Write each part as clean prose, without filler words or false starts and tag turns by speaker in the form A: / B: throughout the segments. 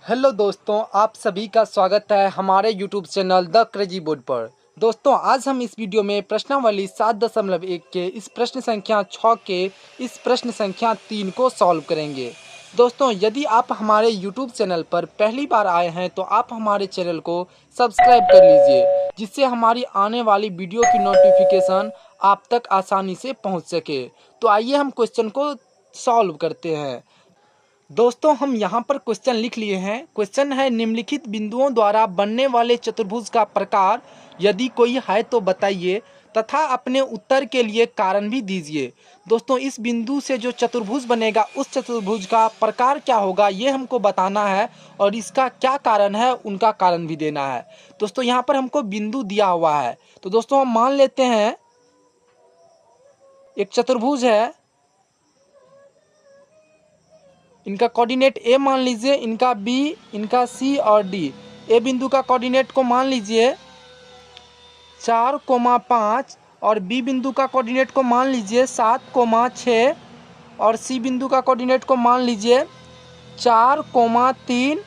A: Hello दोस्तों, आप सभी का स्वागत है हमारे YouTube channel the crazy board पर। दोस्तों, आज हम इस वीडियो में प्रश्नावली 7.1 के इस प्रश्न संख्या 6 के इस प्रश्न संख्या 3 को सॉल्व करेंगे। दोस्तों, यदि आप हमारे यूट्यूब चैनल पर पहली बार आए हैं तो आप हमारे चैनल को सब्सक्राइब कर लीजिए, जिससे हमारी आने वाली वीडियो की नोटिफिकेशन आप तक आसानी से पहुँच सके। तो आइए हम क्वेश्चन को सॉल्व करते हैं। दोस्तों, हम यहाँ पर क्वेश्चन लिख लिए हैं। क्वेश्चन है, निम्नलिखित बिंदुओं द्वारा बनने वाले चतुर्भुज का प्रकार यदि कोई है तो बताइए तथा अपने उत्तर के लिए कारण भी दीजिए। दोस्तों, इस बिंदु से जो चतुर्भुज बनेगा उस चतुर्भुज का प्रकार क्या होगा ये हमको बताना है और इसका क्या कारण है उनका कारण भी देना है। दोस्तों, यहाँ पर हमको बिंदु दिया हुआ है, तो दोस्तों हम मान लेते हैं एक चतुर्भुज है। इनका कोऑर्डिनेट ए मान लीजिए, इनका बी, इनका सी और डी। ए बिंदु का कोऑर्डिनेट को मान लीजिए 4,5 और बी बिंदु का कोऑर्डिनेट को मान लीजिए 7,6 और सी बिंदु का कोऑर्डिनेट को मान लीजिए 4,3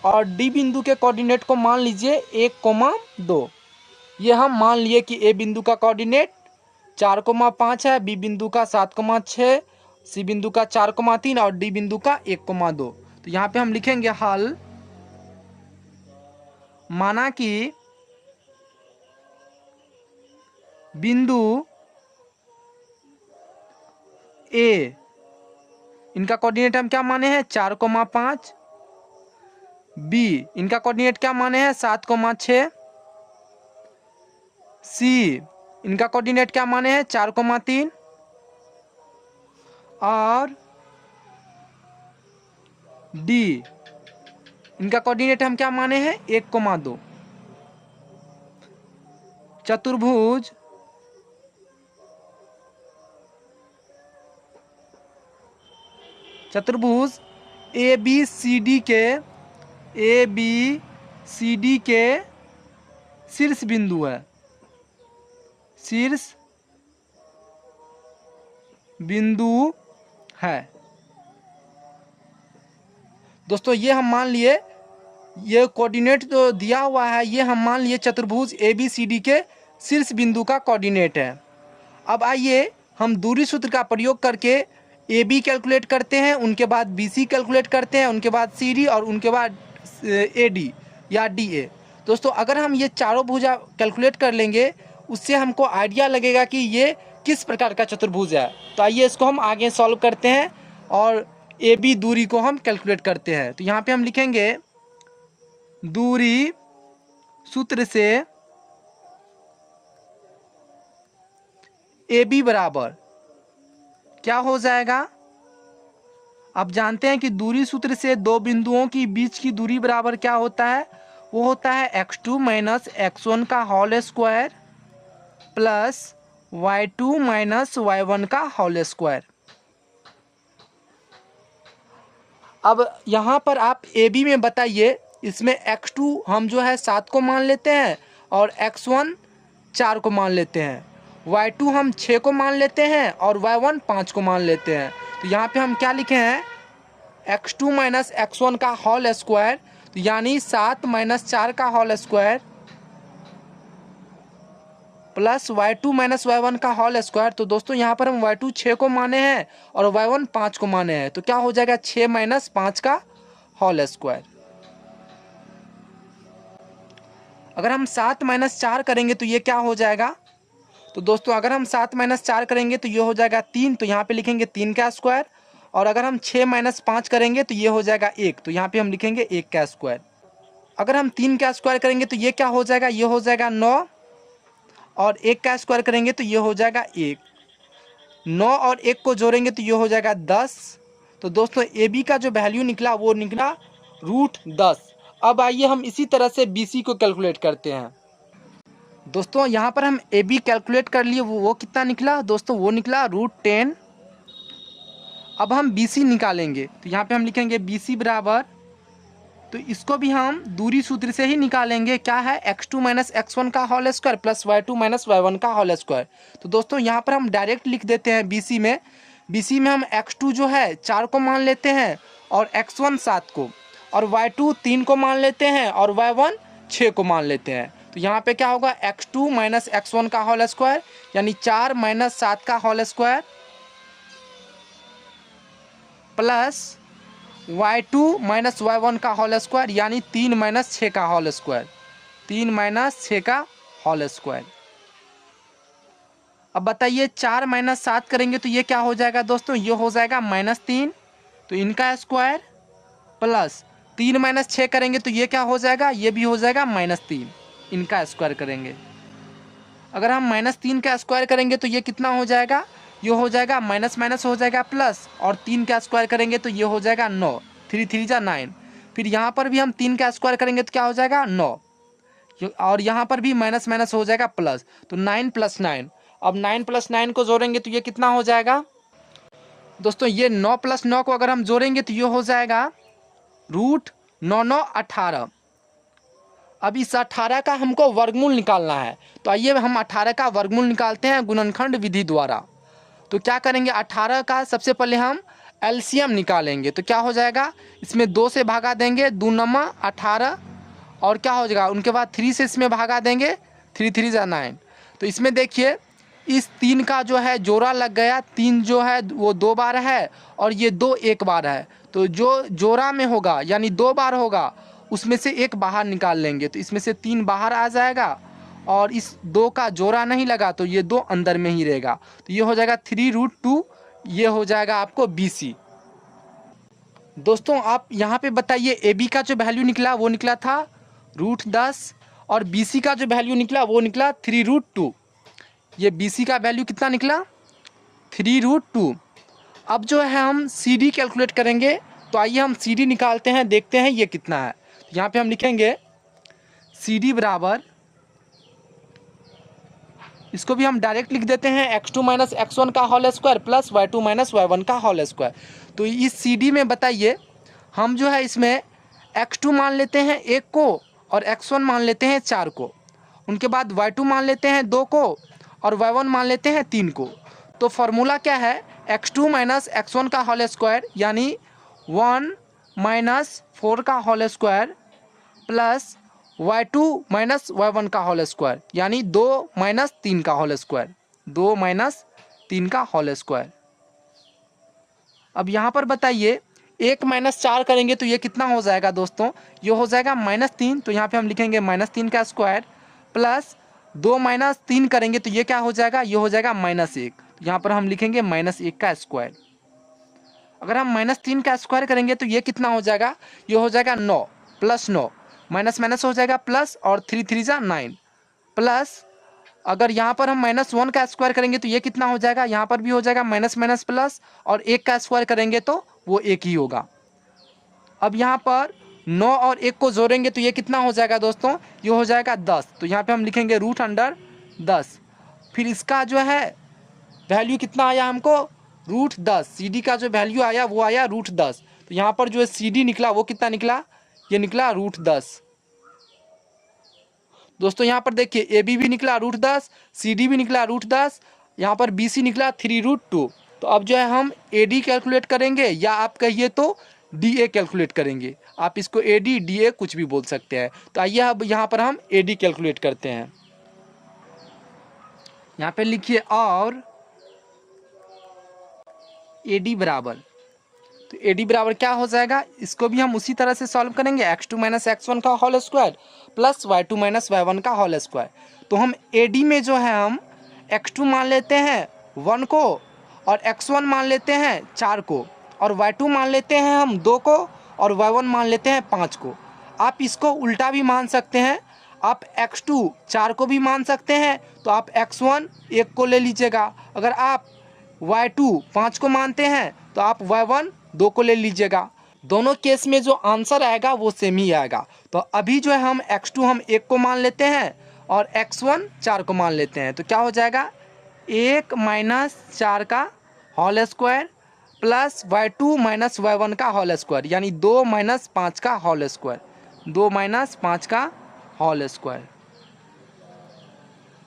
A: और डी बिंदु के कोऑर्डिनेट को मान लीजिए 1,2। ये हम मान लिए कि ए बिंदु का कोऑर्डिनेट 4,5 है, बी बिंदु का 7,6, सी बिंदु का 4,3 और डी बिंदु का 1,2। तो यहाँ पे हम लिखेंगे हल। माना कि बिंदु ए, इनका कोऑर्डिनेट हम क्या माने हैं 4,5, बी इनका कोऑर्डिनेट क्या माने हैं 7,6, सी इनका कोऑर्डिनेट क्या माने हैं 4,3 और डी इनका कोऑर्डिनेट हम क्या माने हैं 1,2। चतुर्भुज ए बी सी डी के शीर्ष बिंदु है, शीर्ष बिंदु है। दोस्तों, ये हम मान लिए, ये कोऑर्डिनेट जो दिया हुआ है ये हम मान लिए चतुर्भुज ए बी सी डी के शीर्ष बिंदु का कोऑर्डिनेट है। अब आइए हम दूरी सूत्र का प्रयोग करके ए बी कैलकुलेट करते हैं, उनके बाद बी सी कैलकुलेट करते हैं, उनके बाद सी डी और उनके बाद ए डी या डी ए। दोस्तों, अगर हम ये चारों भुजा कैलकुलेट कर लेंगे उससे हमको आइडिया लगेगा कि ये किस प्रकार का चतुर्भुज है। तो आइए इसको हम आगे सॉल्व करते हैं और ए बी दूरी को हम कैलकुलेट करते हैं। तो यहाँ पे हम लिखेंगे दूरी सूत्र से ए बी बराबर क्या हो जाएगा। अब जानते हैं कि दूरी सूत्र से दो बिंदुओं की बीच की दूरी बराबर क्या होता है, वो होता है x2 माइनस x1 का whole square plus y2 minus y1 का होल स्क्वायर। अब यहाँ पर आप ए बी में बताइए, इसमें x2 हम जो है 7 को मान लेते हैं और x1 4 को मान लेते हैं, y2 हम 6 को मान लेते हैं और y1 5 को मान लेते हैं। तो यहाँ पे हम क्या लिखे हैं x2 माइनस x1 का होल स्क्वायर, तो यानी 7 माइनस 4 का whole square plus y2 minus y1 का होल स्क्वायर। तो दोस्तों, यहाँ पर हम y2 6 को माने हैं और y1 5 को माने हैं, तो क्या हो जाएगा 6 माइनस 5 का होल स्क्वायर। अगर हम 7 माइनस 4 करेंगे तो ये क्या हो जाएगा। तो दोस्तों, अगर हम 7 माइनस 4 करेंगे तो ये हो जाएगा 3, तो यहाँ पे लिखेंगे 3 का स्क्वायर। और अगर हम 6 माइनस 5 करेंगे तो ये हो जाएगा 1, तो यहाँ पे हम लिखेंगे 1 का स्क्वायर। अगर हम 3 का स्क्वायर करेंगे तो ये क्या हो जाएगा, ये हो जाएगा 9 और 1 का स्क्वायर करेंगे तो ये हो जाएगा 1। 9 और 1 को जोड़ेंगे तो ये हो जाएगा 10। तो दोस्तों, ए बी का जो वैल्यू निकला वो निकला √10। अब आइए हम इसी तरह से बी सी को कैलकुलेट करते हैं। दोस्तों, यहाँ पर हम ए बी कैलकुलेट कर लिए, वो कितना निकला दोस्तों, वो निकला √10। अब हम बी सी निकालेंगे, तो यहाँ पे हम लिखेंगे बी सी बराबर, तो इसको भी हम दूरी सूत्र से ही निकालेंगे। क्या है x2 माइनस x1 का whole square plus y2 minus y1 का होल स्क्वायर। तो दोस्तों, यहाँ पर हम डायरेक्ट लिख देते हैं BC में हम x2 जो है 4 को मान लेते हैं और x1 7 को, और y2 3 को मान लेते हैं और y1 6 को मान लेते हैं। तो यहाँ पे क्या होगा, x2 माइनस x1 का होल स्क्वायर यानी 4 माइनस 7 का whole square plus y2 minus y1 का होल स्क्वायर यानी 3 माइनस 6 का होल स्क्वायर, 3 माइनस 6 का होल स्क्वायर। अब बताइए 4 माइनस 7 करेंगे तो ये क्या हो जाएगा दोस्तों, ये हो जाएगा -3, तो इनका स्क्वायर प्लस 3 माइनस 6 करेंगे तो ये क्या हो जाएगा, ये भी हो जाएगा -3, इनका स्क्वायर करेंगे। अगर हम -3 का स्क्वायर करेंगे तो ये कितना हो जाएगा, ये हो जाएगा माइनस माइनस हो जाएगा प्लस, और 3 का स्क्वायर करेंगे तो ये हो जाएगा 9, 3 3 जा 9। फिर यहाँ पर भी हम 3 का स्क्वायर करेंगे तो क्या हो जाएगा 9, और यहाँ पर भी माइनस माइनस हो जाएगा प्लस, तो 9 + 9। अब 9 + 9 को जोड़ेंगे तो ये कितना हो जाएगा दोस्तों, ये 9 + 9 को अगर हम जोड़ेंगे तो ये हो जाएगा √9 9 18। अब इस 18 का हमको वर्गमूल निकालना है, तो आइए हम 18 का वर्गमूल निकालते हैं गुणनखंड विधि द्वारा। तो क्या करेंगे, 18 का सबसे पहले हम एलसीएम निकालेंगे। तो क्या हो जाएगा, इसमें 2 से भागा देंगे, 2 नमा 18, और क्या हो जाएगा उनके बाद 3 से इसमें भागा देंगे, 3 3 जा 9। तो इसमें देखिए इस 3 का जो है जोड़ा लग गया, 3 जो है वो 2 बार है और ये 2 1 बार है। तो जो जोड़ा में होगा यानी 2 बार होगा उसमें से 1 बाहर निकाल लेंगे, तो इसमें से 3 बाहर आ जाएगा और इस 2 का जोड़ा नहीं लगा तो ये 2 अंदर में ही रहेगा। तो ये हो जाएगा 3√2, ये हो जाएगा आपको BC। दोस्तों आप यहाँ पे बताइए AB का जो वैल्यू निकला वो निकला था √10 और BC का जो वैल्यू निकला वो निकला 3√2। ये BC का वैल्यू कितना निकला 3√2। अब जो है हम CD कैलकुलेट करेंगे, तो आइए हम CD निकालते हैं, देखते हैं ये कितना है। तो यहाँ पे हम लिखेंगे CD बराबर, इसको भी हम डायरेक्ट लिख देते हैं x2 माइनस x1 का whole square plus y2 minus y1 का होल स्क्वायर। तो इस CD में बताइए हम जो है इसमें x2 मान लेते हैं 1 को और x1 मान लेते हैं 4 को, उनके बाद y2 मान लेते हैं 2 को और y1 मान लेते हैं 3 को। तो फार्मूला क्या है, x2 माइनस x1 का होल स्क्वायर यानी 1 माइनस 4 का whole square plus y2 minus y1 का होल स्क्वायर यानी 2 माइनस 3 का होल स्क्वायर, 2 माइनस 3 का होल स्क्वायर। अब यहाँ पर बताइए 1 माइनस 4 करेंगे तो ये कितना हो जाएगा दोस्तों, ये हो जाएगा -3। तो यहाँ पे हम लिखेंगे -3 का स्क्वायर प्लस 2 माइनस 3 करेंगे तो ये क्या हो जाएगा, ये हो जाएगा -1। तो यहाँ पर हम लिखेंगे -1 का स्क्वायर। अगर हम -3 का स्क्वायर करेंगे तो ये कितना हो जाएगा, ये हो जाएगा 9 + 9, माइनस माइनस हो जाएगा प्लस, और 3 3 जा 9 प्लस। अगर यहाँ पर हम -1 का स्क्वायर करेंगे तो ये कितना हो जाएगा, यहाँ पर भी हो जाएगा माइनस माइनस प्लस, और 1 का स्क्वायर करेंगे तो वो 1 ही होगा। अब यहाँ पर 9 और 1 को जोड़ेंगे तो ये कितना हो जाएगा दोस्तों, ये हो जाएगा 10। तो यहाँ पे हम लिखेंगे √10। फिर इसका जो है वैल्यू कितना आया हमको, √10। CD का जो वैल्यू आया वो आया √10। तो यहाँ पर जो है CD निकला वो कितना निकला, ये निकला √10। दोस्तों यहाँ पर देखिए AB भी निकला √10, CD भी निकला √10, यहाँ पर BC निकला 3√2। तो अब जो है हम AD कैलकुलेट करेंगे या आप कहिए तो DA कैलकुलेट करेंगे, आप इसको AD DA कुछ भी बोल सकते हैं। तो आइए अब यहाँ पर हम AD कैलकुलेट करते हैं। यहाँ पे लिखिए और AD बराबर, तो AD बराबर क्या हो जाएगा, इसको भी हम उसी तरह से सॉल्व करेंगे, x2 माइनस x1 का whole square plus y2 minus y1 का होल स्क्वायर। तो हम AD में जो है हम x2 मान लेते हैं 1 को और x1 मान लेते हैं 4 को, और y2 मान लेते हैं हम 2 को और y1 मान लेते हैं 5 को। आप इसको उल्टा भी मान सकते हैं, आप x2 4 को भी मान सकते हैं तो आप x1 1 को ले लीजिएगा। अगर आप y2 5 को मानते हैं तो आप y1 2 को ले लीजिएगा। दोनों केस में जो आंसर आएगा वो सेम ही आएगा। तो अभी जो है हम x2 हम 1 को मान लेते हैं और x1 4 को मान लेते हैं, तो क्या हो जाएगा 1 माइनस 4 का whole square plus y2 minus y1 का होल स्क्वायर यानी 2 माइनस 5 का होल स्क्वायर, 2 माइनस 5 का होल स्क्वायर।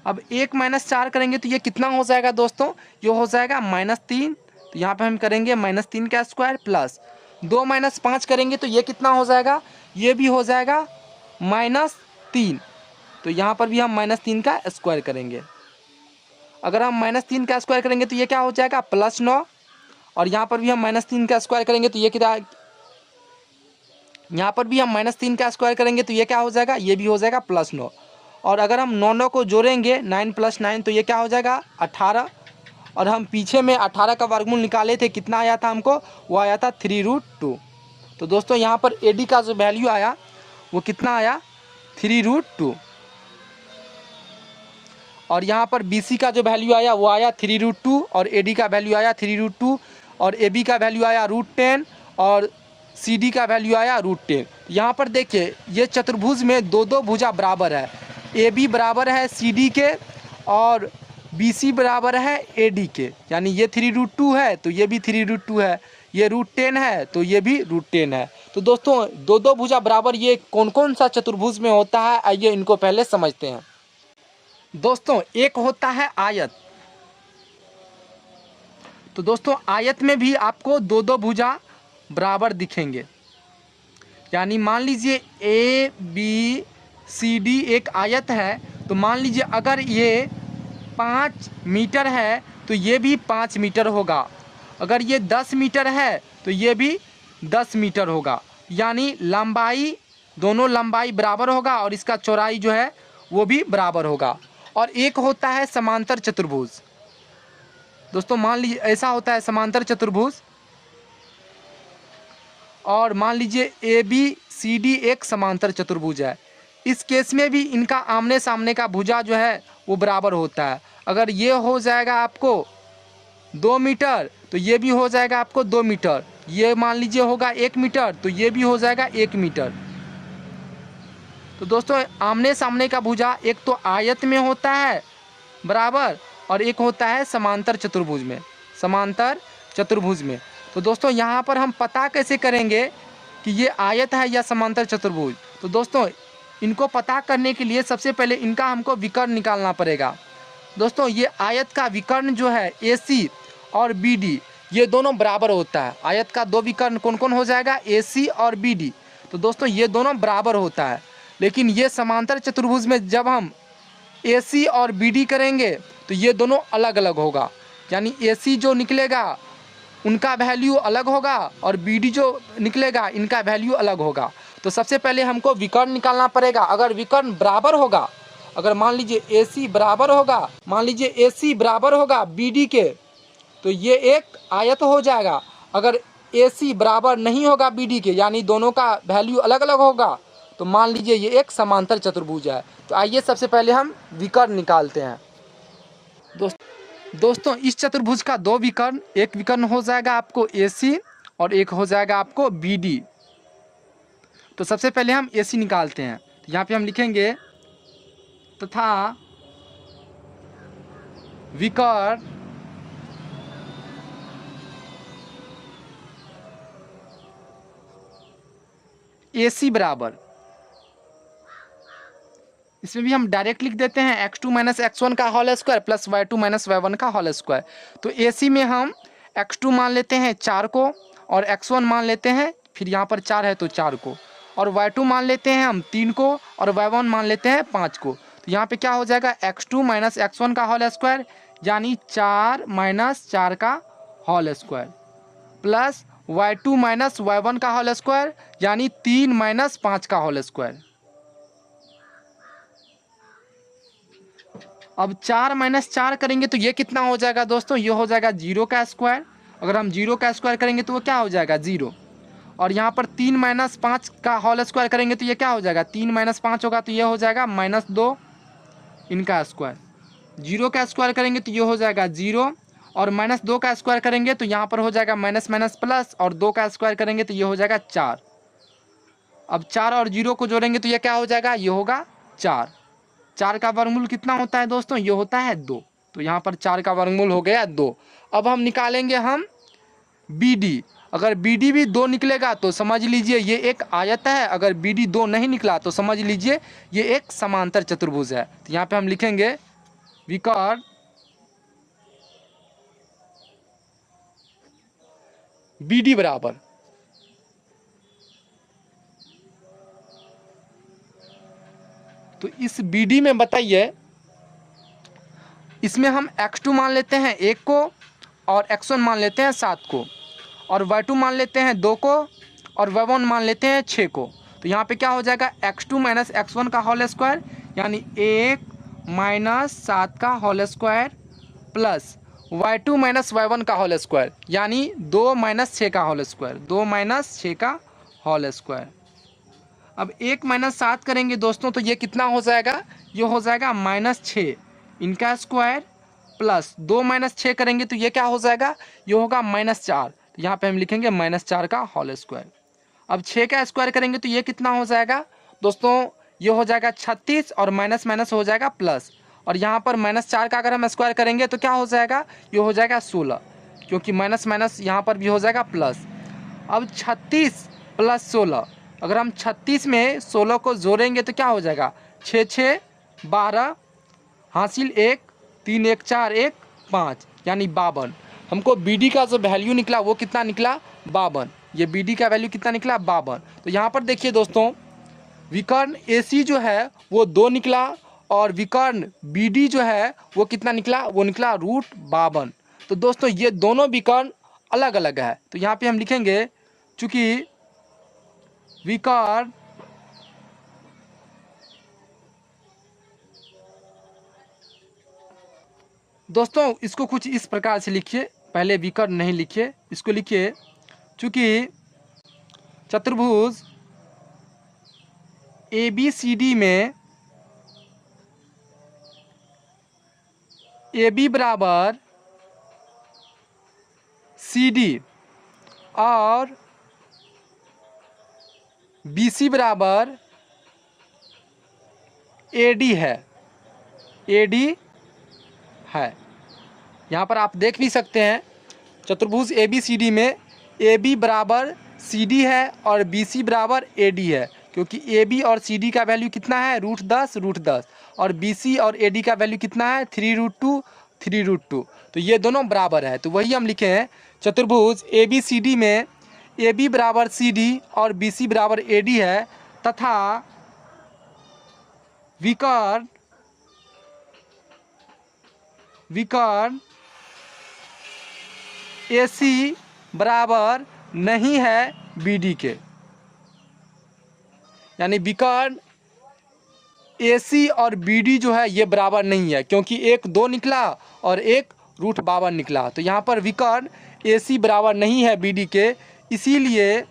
A: अब 1 माइनस 4 करेंगे तो ये कितना हो जाएगा दोस्तों, ये हो जाएगा -3। तो यहाँ पे हम करेंगे -3 का स्क्वायर प्लस 2 माइनस 5 करेंगे तो ये कितना हो जाएगा, ये भी हो जाएगा -3। तो यहाँ पर भी हम -3 का स्क्वायर करेंगे। अगर हम -3 का स्क्वायर करेंगे तो ये क्या हो जाएगा, +9। और यहाँ पर भी हम -3 का स्क्वायर करेंगे तो ये कितना, यहाँ पर भी हम -3 का स्क्वायर करेंगे तो ये क्या हो जाएगा, ये भी हो जाएगा +9। और अगर हम 9 को जोड़ेंगे 9 + 9 तो ये क्या हो जाएगा 18। और हम पीछे में 18 का वर्गमूल निकाले थे, कितना आया था हमको, वो आया था 3√2। तो दोस्तों यहाँ पर AD का जो वैल्यू आया वो कितना आया, 3√2। और यहाँ पर BC का जो वैल्यू आया वो आया 3√2 और AD का वैल्यू आया 3√2 और AB का वैल्यू आया √10 और CD का वैल्यू आया √10। यहाँ पर देखिए ये चतुर्भुज में दो दो भुजा बराबर है, AB बराबर है CD के और BC बराबर है AD के, यानी ये 3√2 है तो ये भी 3√2 है, ये √10 है तो ये भी √10 है। तो दोस्तों दो दो भुजा बराबर ये कौन कौन सा चतुर्भुज में होता है, आइए इनको पहले समझते हैं। दोस्तों एक होता है आयत। तो दोस्तों आयत में भी आपको दो दो भुजा बराबर दिखेंगे, यानी मान लीजिए ABCD एक आयत है, तो मान लीजिए अगर ये 5 मीटर है तो ये भी 5 मीटर होगा, अगर ये 10 मीटर है तो ये भी 10 मीटर होगा, यानी लंबाई, दोनों लंबाई बराबर होगा और इसका चौड़ाई जो है वो भी बराबर होगा। और एक होता है समांतर चतुर्भुज। दोस्तों मान लीजिए ऐसा होता है समांतर चतुर्भुज, और मान लीजिए ABCD एक समांतर चतुर्भुज है। इस केस में भी इनका आमने सामने का भुजा जो है वो बराबर होता है। अगर ये हो जाएगा आपको 2 मीटर तो ये भी हो जाएगा आपको 2 मीटर, ये मान लीजिए होगा 1 मीटर तो ये भी हो जाएगा 1 मीटर। तो दोस्तों आमने सामने का भुजा एक तो आयत में होता है बराबर और एक होता है समांतर चतुर्भुज में, समांतर चतुर्भुज में। तो दोस्तों यहाँ पर हम पता कैसे करेंगे कि ये आयत है या समांतर चतुर्भुज। तो दोस्तों इनको पता करने के लिए सबसे पहले इनका हमको विकर्ण निकालना पड़ेगा। दोस्तों ये आयत का विकर्ण जो है AC और BD ये दोनों बराबर होता है। आयत का दो विकर्ण कौन कौन हो जाएगा, AC और BD। तो दोस्तों ये दोनों बराबर होता है, लेकिन ये समांतर चतुर्भुज में जब हम AC और BD करेंगे तो ये दोनों अलग अलग होगा, यानी AC जो निकलेगा उनका वैल्यू अलग होगा और BD जो निकलेगा इनका वैल्यू अलग होगा। तो सबसे पहले हमको विकर्ण निकालना पड़ेगा। अगर विकर्ण बराबर होगा, अगर मान लीजिए AC बराबर होगा, मान लीजिए AC बराबर होगा BD के, तो ये एक आयत हो जाएगा। अगर AC बराबर नहीं होगा BD के, यानी दोनों का वैल्यू अलग अलग होगा, तो मान लीजिए ये एक समांतर चतुर्भुज है। तो आइए सबसे पहले हम विकर्ण निकालते हैं। दोस्तों इस चतुर्भुज का दो विकर्ण, एक विकर्ण हो जाएगा आपको AC और एक हो जाएगा आपको BD। तो सबसे पहले हम AC निकालते हैं। तो यहाँ पे हम लिखेंगे तथा विकर्ण AC बराबर, इसमें भी हम डायरेक्ट लिख देते हैं x2 - x1 का whole square plus y2 - y1 का होल स्क्वायर। तो AC में हम x2 मान लेते हैं 4 को और x1 मान लेते हैं, फिर यहाँ पर 4 है तो 4 को, और y2 मान लेते हैं हम 3 को और y1 मान लेते हैं 5 को। तो यहाँ पे क्या हो जाएगा x2 - x1 का होल स्क्वायर, यानी 4 - 4 का whole square plus y2 - y1 का होल स्क्वायर, यानी 3 - 5 का होल स्क्वायर। अब 4 - 4 करेंगे तो ये कितना हो जाएगा दोस्तों, ये हो जाएगा 0 का स्क्वायर। अगर हम 0 का स्क्वायर करेंगे तो वो क्या हो जाएगा 0। और यहाँ पर 3 - 5 का होल स्क्वायर करेंगे तो ये क्या हो जाएगा, 3 - 5 होगा तो ये हो जाएगा -2 इनका स्क्वायर। 0 का स्क्वायर करेंगे तो ये हो जाएगा 0 और -2 का स्क्वायर करेंगे तो यहाँ पर हो जाएगा माइनस माइनस प्लस, और 2 का स्क्वायर करेंगे तो ये हो जाएगा 4। अब 4 और 0 को जोड़ेंगे तो ये क्या हो जाएगा, ये होगा 4। 4 का वर्गमूल कितना होता है दोस्तों, ये होता है 2। तो यहाँ पर 4 का वर्गमूल हो गया 2। अब हम निकालेंगे हम BD। अगर BD भी 2 निकलेगा तो समझ लीजिए ये एक आयत है, अगर BD 2 नहीं निकला तो समझ लीजिए ये एक समांतर चतुर्भुज है। तो यहाँ पे हम लिखेंगे विकर्ण BD बराबर, तो इस BD में बताइए, इसमें हम x2 मान लेते हैं 1 को और x1 मान लेते हैं 7 को और y2 मान लेते हैं 2 को और y1 मान लेते हैं 6 को। तो यहाँ पे क्या हो जाएगा, x2 माइनस x1 का होल स्क्वायर यानी 1 माइनस 7 का whole square plus y2 minus y1 का होल स्क्वायर यानी 2 माइनस 6 का होल स्क्वायर, 2 माइनस 6 का होल स्क्वायर। अब 1 माइनस 7 करेंगे दोस्तों तो ये कितना हो जाएगा, ये हो जाएगा -6 इनका स्क्वायर प्लस 2 माइनस 6 करेंगे तो ये क्या हो जाएगा, ये होगा -4। तो यहाँ पे हम लिखेंगे -4 का होल स्क्वायर। अब 6 का स्क्वायर करेंगे तो ये कितना हो जाएगा दोस्तों, ये हो जाएगा 36 और माइनस माइनस हो जाएगा प्लस, और यहाँ पर -4 का अगर हम स्क्वायर करेंगे तो क्या हो जाएगा, ये हो जाएगा 16, क्योंकि माइनस माइनस यहाँ पर भी हो जाएगा प्लस। अब 36 प्लस 16, अगर हम 36 में 16 को जोड़ेंगे तो क्या हो जाएगा, 6 6 12 हासिल 1 3 1 4 1 5 यानी 52। हमको BD का जो वैल्यू निकला वो कितना निकला, 52। ये BD का वैल्यू कितना निकला, 52। तो यहाँ पर देखिए दोस्तों, विकर्ण AC जो है वो 2 निकला और विकर्ण BD जो है वो कितना निकला, वो निकला √52। तो दोस्तों ये दोनों विकर्ण अलग अलग है, तो यहाँ पे हम लिखेंगे चूँकि विकर्ण दोस्तों इसको कुछ इस प्रकार से लिखिए, पहले विकर्ण नहीं लिखिए, इसको लिखिए चूँकि चतुर्भुज ABCD में AB बराबर CD और BC बराबर AD है, AD है। यहाँ पर आप देख भी सकते हैं चतुर्भुज ABCD में AB बराबर CD है और BC बराबर AD है, क्योंकि AB और CD का वैल्यू कितना है, √10 और BC और AD का वैल्यू कितना है, 3√2। तो ये दोनों बराबर है, तो वही हम लिखे हैं चतुर्भुज ABCD में AB बराबर CD और BC बराबर AD है तथा विकर्ण AC बराबर नहीं है BD के, यानी विकर्ण AC और BD जो है ये बराबर नहीं है, क्योंकि एक 2 निकला और एक √52 निकला। तो यहाँ पर विकर्ण AC बराबर नहीं है BD के, इसीलिए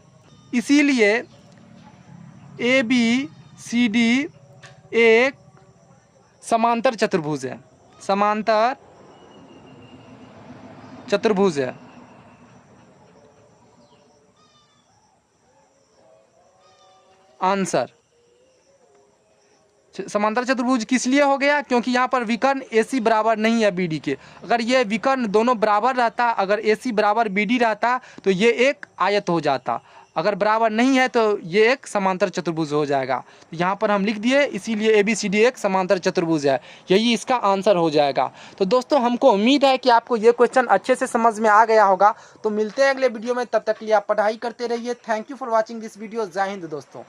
A: ABCD एक समांतर चतुर्भुज है, समांतर चतुर्भुज है। आंसर समांतर चतुर्भुज किस लिए हो गया, क्योंकि यहाँ पर विकर्ण AC बराबर नहीं है BD के। अगर ये विकर्ण दोनों बराबर रहता, अगर AC बराबर BD रहता तो ये एक आयत हो जाता, अगर बराबर नहीं है तो ये एक समांतर चतुर्भुज हो जाएगा। तो यहाँ पर हम लिख दिए, इसीलिए ABCD एक समांतर चतुर्भुज है, यही इसका आंसर हो जाएगा। तो दोस्तों हमको उम्मीद है कि आपको ये क्वेश्चन अच्छे से समझ में आ गया होगा। तो मिलते हैं अगले वीडियो में, तब तक के लिए आप पढ़ाई करते रहिए। Thank you for watching this video. जय हिंद दोस्तों।